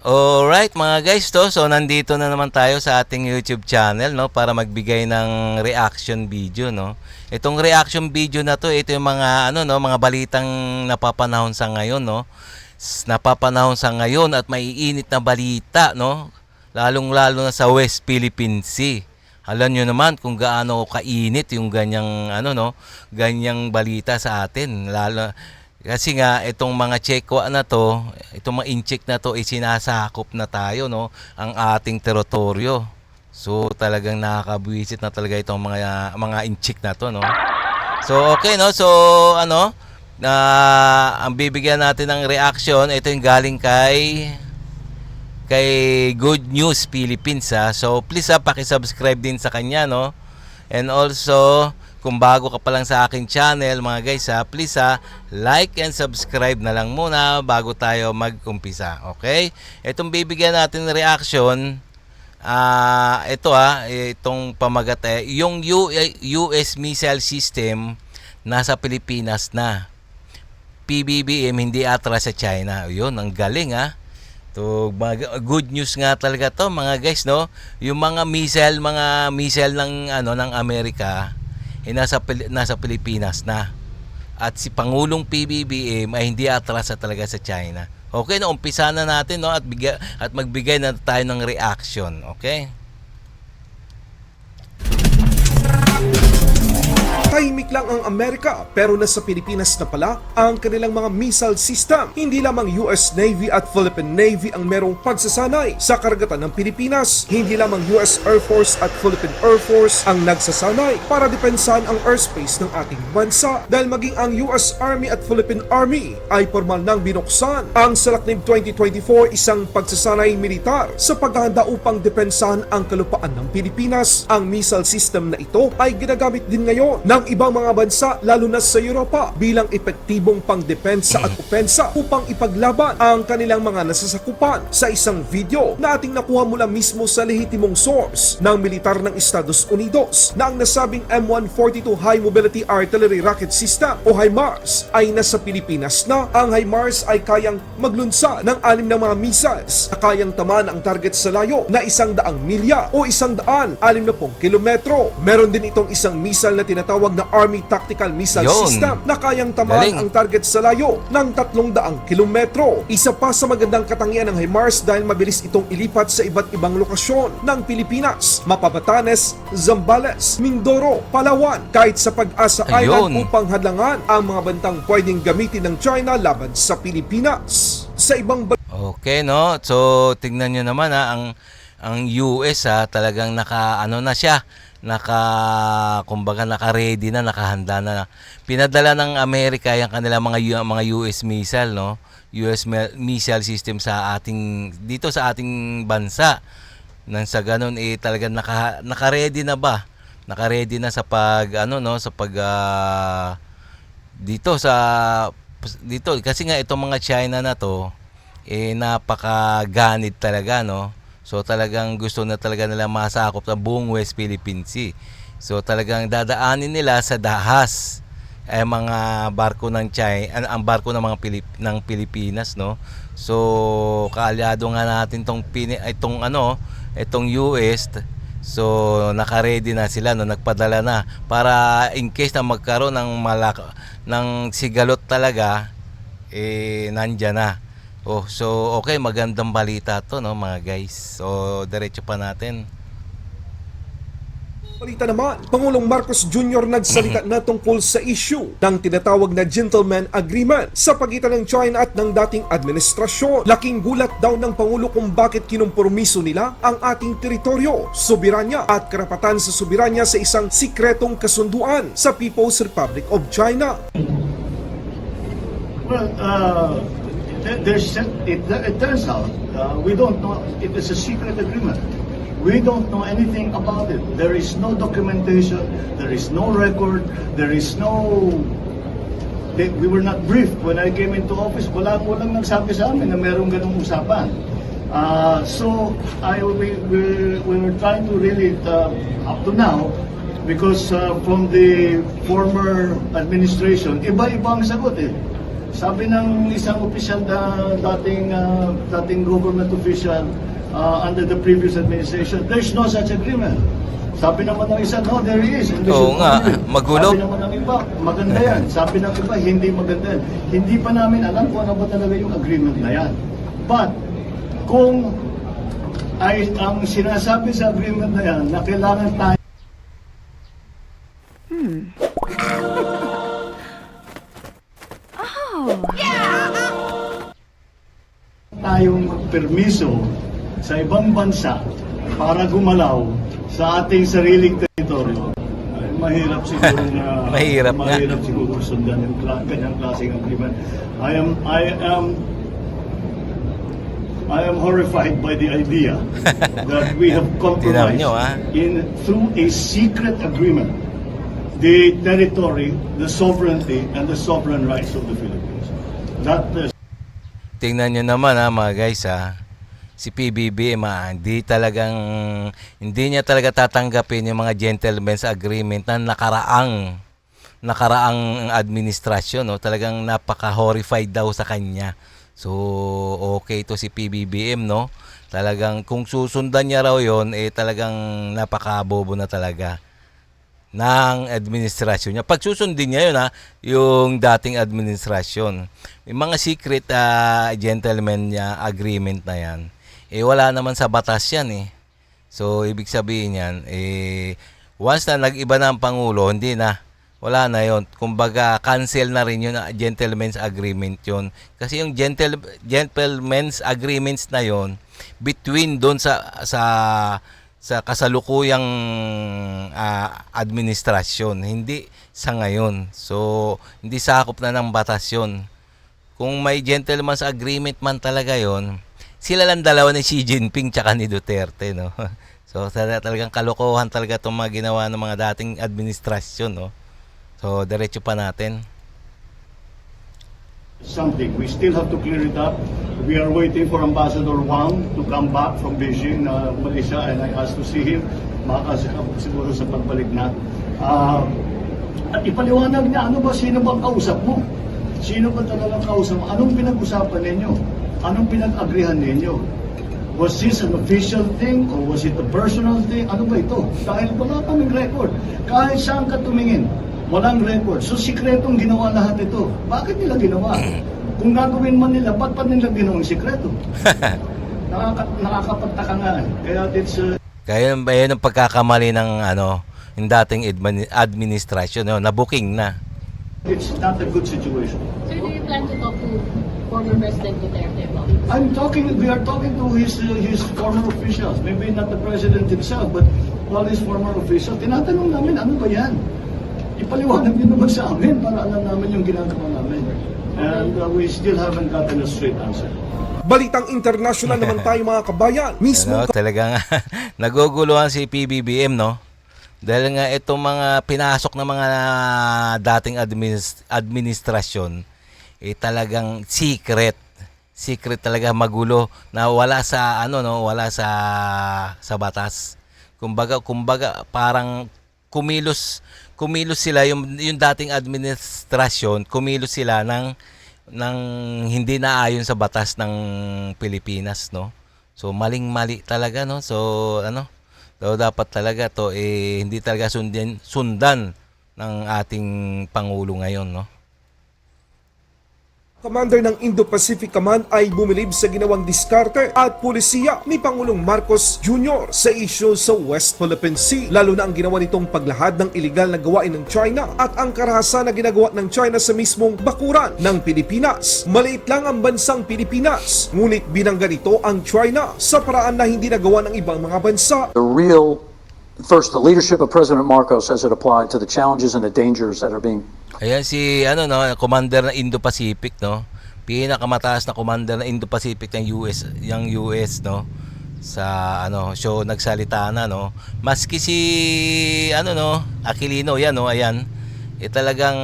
Alright mga guys, so nandito na naman tayo sa ating YouTube channel, no, para magbigay ng reaction video, no. Itong reaction video na to, ito yung mga mga balitang napapanahon sa ngayon, no. Napapanahon sa ngayon at maiinit na balita, no. Lalong-lalo na sa West Philippine Sea. Alam nyo naman kung gaano kainit yung ganyang balita sa atin. Kasi nga itong mga Chekwa na to, itong mga inchik na to, sinasakop na tayo, no, ang ating teritoryo. So talagang nakakabwisit na talaga itong mga inchik na to, no. So okay, no. So ang bibigyan natin ng reaction, ito yung galing kay Good News Philippines, ha. So please, paki-subscribe din sa kanya, no. And also, kung bago ka pa lang sa aking channel, mga guys, please, like and subscribe na lang muna bago tayo mag-umpisa. Okay? Itong bibigyan natin ng reaction, itong pamagat, yung US missile system nasa Pilipinas na. PBBM hindi atras sa China. Yun, ang galing, ha. To good news nga talaga to, mga guys, no. Yung mga missile ng Amerika nasa Pilipinas na. At si Pangulong PBBM ay hindi atras talaga sa China. Okay, no, umpisa na natin, no, at magbigay na tayo ng reaction, okay? Tahimik lang ang Amerika pero nasa Pilipinas na pala ang kanilang mga missile system. Hindi lamang US Navy at Philippine Navy ang merong pagsasanay sa karagatan ng Pilipinas. Hindi lamang US Air Force at Philippine Air Force ang nagsasanay para depensahan ang airspace ng ating bansa. Dahil maging ang US Army at Philippine Army ay formal nang binuksan ang Salaknib 2024, isang pagsasanay militar sa paghahanda upang depensahan ang kalupaan ng Pilipinas. Ang missile system na ito ay ginagamit din ngayon ng ibang mga bansa lalo na sa Europa bilang epektibong pangdepensa at opensa upang ipaglaban ang kanilang mga nasasakupan. Sa isang video na ating nakuha mula mismo sa lehitimong source ng militar ng Estados Unidos na ang nasabing M142 High Mobility Artillery Rocket System o HIMARS ay nasa Pilipinas na. Ang HIMARS ay kayang maglunsa ng 6 na mga missiles na kayang tamaan ang target sa layo na 100 milya o 160 kilometro. Meron din itong isang missile na tinatawag na Army Tactical Missile System na kayang tamaan ang target sa layo ng 300 kilometro. Isa pa sa magandang katangian ng HIMARS dahil mabilis itong ilipat sa iba't ibang lokasyon ng Pilipinas, Mapabatanes, Zambales, Mindoro, Palawan, kahit sa Pag-asa Island upang hadlangan ang mga bantang pwedeng gamitin ng China laban sa Pilipinas. Sa ibang okay, no. So tingnan niyo naman, ang US, talagang naka-ready na, nakahanda na. Pinadala ng Amerika yung kanilang mga US missile, no? US missile system sa dito sa ating bansa. Nang sa ganun talagang naka-ready na ba? Naka-ready na sa dito kasi nga itong mga China na to napakaganid talaga, no? So talagang gusto na talaga nila masakop sa buong West Philippine Sea. So talagang dadaanin nila sa dahas mga barko ng China, ang barko ng ng Pilipinas, no. So kaalyado nga natin itong US. So naka-ready na sila, no, nagpadala na para in case na magkaroon ng sigalot talaga, nandiyan na. So okay, magandang balita to, no, mga guys. So diretso pa natin. balita naman, Pangulong Marcos Jr. nagsalita na tungkol sa issue ng tinatawag na Gentleman Agreement sa pagitan ng China at ng dating administrasyon. Laking gulat daw ng Pangulo kung bakit kinumpromiso nila ang ating teritoryo, soberanya at karapatan sa soberanya sa isang sikretong kasunduan sa People's Republic of China. Well, it turns out we don't know. It is a secret agreement. We don't know anything about it. There is no documentation. There is no record. There is no. We were not briefed when I came into office. Walang nagsabi sa amin na merong ganung usapan. So we were trying to really up to now, because from the former administration, iba-iba ang sagot eh. Sabi ng isang opisyal na dating government official under the previous administration, there's no such agreement. Sabi naman ng isa, no, there is. And Oo nga, magulo. Sabi naman ng iba, maganda yan. Sabi ng iba, hindi maganda yan. Hindi pa namin alam kung ano ba talaga yung agreement na yan. But, kung ay ang sinasabi sa agreement na yan, na kailangan tayo tayong permiso sa ibang bansa para gumalaw sa ating sariling teritoryo, ay mahirap siguro na Mahirap nga. siguro sundan yung kanyang klaseng agreement. I am horrified by the idea that we have compromised Tingnan nyo, ha? through a secret agreement the territory, the sovereignty, and the sovereign rights of the Philippines. That Tingnan nyo naman ha mga guys ha. Si PBBM hindi niya talaga tatanggapin yung mga gentleman's agreement na nakaraang administrasyon, no? Talagang napaka-horrified daw sa kanya. So okay to si PBBM, no? Talagang kung susundan niya raw yon, talagang napaka-bobo na talaga ng administrasyon niya. Pag susundin niya yun yung dating administrasyon. May mga secret gentleman niya agreement na yan. Wala naman sa batas yan . So ibig sabihin yan, once na nag-iba na ang Pangulo, hindi na. Wala na yon. Kumbaga cancel na rin yun, gentleman's agreement yun. Kasi yung gentleman's agreements na yon between doon sa kasalukuyang administrasyon, hindi sa ngayon. So, hindi sakop na ng batas yun. Kung may gentleman's agreement man talaga yon, sila lang dalawa ni Xi Jinping tsaka ni Duterte, no? So, talagang kalokohan talaga itong mga ginawa ng mga dating administrasyon, no? So, diretso pa natin. something. We still have to clear it up. We are waiting for Ambassador Wang to come back from Beijing, Malaysia, and I asked to see him. Siguro sa pagbalik na. At ipaliwanag niya, sino bang kausap mo? Sino ba talagang kausap mo? Anong pinag-usapan ninyo? Anong pinag-agrihan ninyo? Was this an official thing or was it a personal thing? Ano ba ito? Dahil wala kaming record. Kahit saan ka tumingin, walang record. So, sikretong ginawa lahat ito. Bakit nila ginawa? Kung gagawin man nila, ba't pa nila ginawang sikreto? Nakakapagtaka nga. Kaya it's... Kaya yun ang pagkakamali ng yung dating administrasyon, na-booking na. It's not a good situation. Sir, do you plan to talk to former President Duterte about it? We are talking to his former officials. Maybe not the president himself, but all his former officials. Tinatanong namin, ano ba yan? Ipaliwanag niyo naman sa amin para alam namin yung ginagawa namin. And we still haven't gotten a straight answer. Balitang international naman tayo mga kabayan. Mismo Talagang naguguluhan si PBBM, no? Dahil nga itong mga pinasok ng mga dating administrasyon, talagang secret talaga, magulo, na wala sa wala sa batas. Kumbaga parang kumilos sila yung dating administrasyon, kumilos sila ng hindi naayon sa batas ng Pilipinas, no? So maling-mali talaga, no? So dapat talaga to hindi talaga sundan ng ating pangulo ngayon, no? Commander ng Indo-Pacific Command ay bumilib sa ginawang diskarte at pulisiya ni Pangulong Marcos Jr. sa isyu sa West Philippine Sea, lalo na ang ginawa nitong paglahad ng iligal na gawain ng China at ang karahasan na ginagawa ng China sa mismong bakuran ng Pilipinas. Maliit lang ang bansang Pilipinas, ngunit binangga nito ang China sa paraan na hindi nagawa ng ibang mga bansa. First, the leadership of President Marcos as it applied to the challenges and the dangers that are being... Ayan si commander ng Indo-Pacific, no? Pinakamataas na commander ng Indo-Pacific ng US, no? Sa show nagsalita na, no? Maski si Aquilino, yan, no? Ayan. Talagang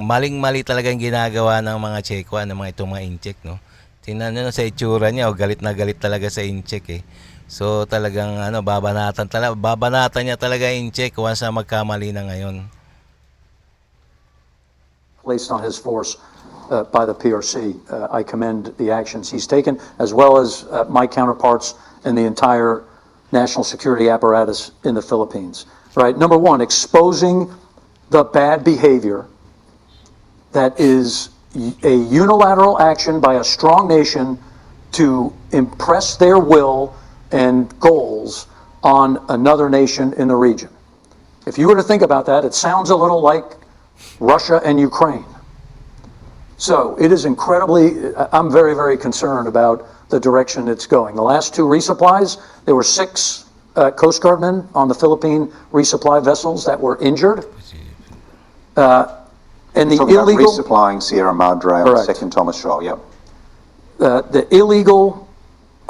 maling-mali talagang ginagawa ng mga Chekwa, ng mga itong mga Incheck, no? Tingnan niyo sa itsura niya, galit na galit talaga sa Incheck, So talagang babanatan niya talaga Incheck once na magkamali na ngayon. Placed on his force by the PRC. I commend the actions he's taken, as well as my counterparts in the entire national security apparatus in the Philippines. Right? Number one, exposing the bad behavior that is a unilateral action by a strong nation to impress their will and goals on another nation in the region. If you were to think about that, it sounds a little like Russia and Ukraine. So it is incredibly, I'm very, very concerned about the direction it's going. The last two resupplies, there were 6 Coast Guard men on the Philippine resupply vessels that were injured. And the Talking about illegal resupplying Sierra Madre on Correct. Second Thomas Shoal, yep. the illegal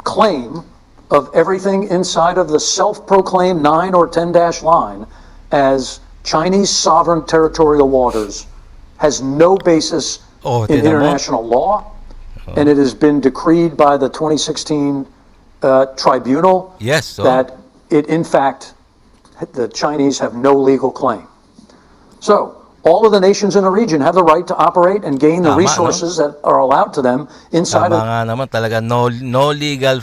claim of everything inside of the self-proclaimed 9 or 10-dash line as Chinese sovereign territorial waters has no basis Oh, in tinan mo. international law, and it has been decreed by the 2016 tribunal Yes, so that it, in fact, the Chinese have no legal claim. So, all of the nations in the region have the right to operate and gain the Tama, no? resources that are allowed to them inside tama of nga naman talaga, no legal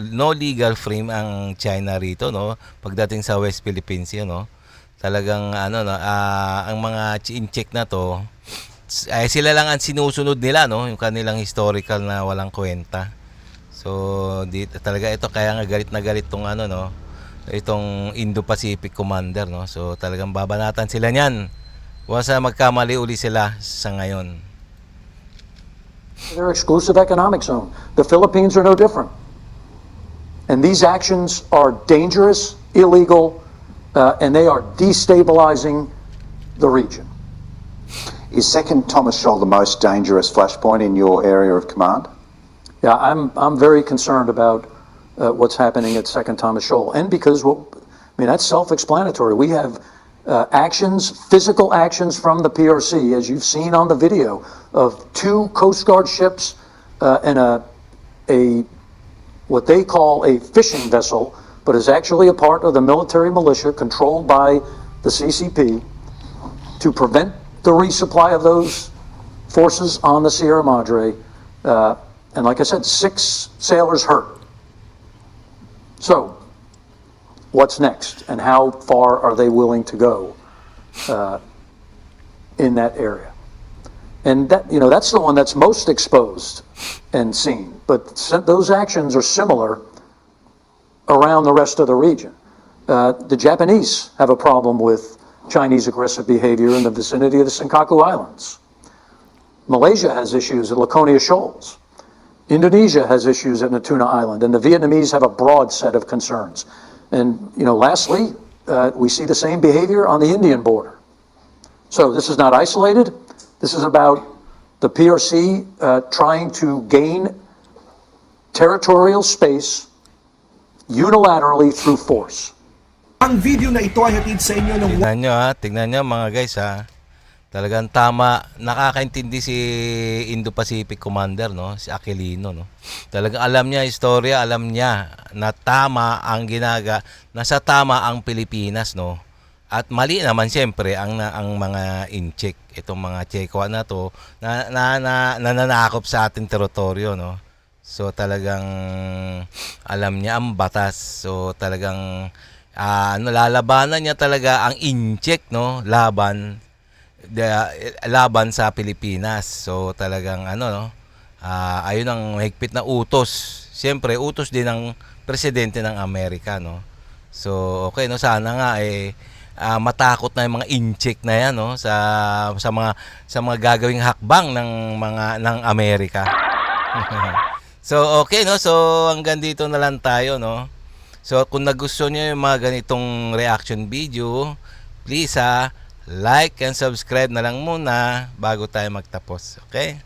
no legal frame ang China rito, no, pagdating sa West Philippines Sea, no. Talagang ano, no, ang mga in-check na to ay sila lang ang sinusunod nila, no, yung kanilang historical na walang kwenta. So talaga ito, kaya nga galit na galit tong ano, no, itong Indo-Pacific Commander, no. So talagang babanatan sila niyan. Huwag sa magkamali uli sila sa ngayon. their exclusive economic zone. The Philippines are no different. And these actions are dangerous, illegal, and they are destabilizing the region. Is Second Thomas Shoal the most dangerous flashpoint in your area of command? Yeah, I'm very concerned about what's happening at Second Thomas Shoal, and because that's self-explanatory. We have physical actions from the PRC, as you've seen on the video, of 2 Coast Guard ships and what they call a fishing vessel, but is actually a part of the military militia controlled by the CCP to prevent the resupply of those forces on the Sierra Madre. And like I said, 6 sailors hurt. So, what's next, and how far are they willing to go in that area? And that's the one that's most exposed and seen. But those actions are similar around the rest of the region. The Japanese have a problem with Chinese aggressive behavior in the vicinity of the Senkaku Islands. Malaysia has issues at Laconia Shoals. Indonesia has issues at Natuna Island, and the Vietnamese have a broad set of concerns. And, lastly, we see the same behavior on the Indian border. So this is not isolated. This is about the PRC trying to gain territorial space unilaterally through force. Ang video na ito ay hatid sa inyo ng Tignan nyo mga guys, ha. Talagang tama, nakakaintindi si Indo-Pacific Commander, no, si Aquilino, no. Talagang alam niya istorya, alam niya na tama ang nasa tama ang Pilipinas, no. At mali naman siyempre ang mga in-check, itong mga Chekwa na to na nananakop sa ating teritoryo, no. So talagang alam niya ang batas. So talagang lalabanan niya talaga ang in-check, no, laban sa Pilipinas. So talagang ayun ang mahigpit na utos. Siyempre utos din ng presidente ng Amerika, no. So okay, no, sana nga matakot na yung mga in-check na yan, no, sa mga gagawing hakbang ng Amerika. So okay, no. So hanggang dito na lang tayo, no. So kung nagustuhan niyo yung mga ganitong reaction video, please like and subscribe na lang muna bago tayo magtapos. Okay?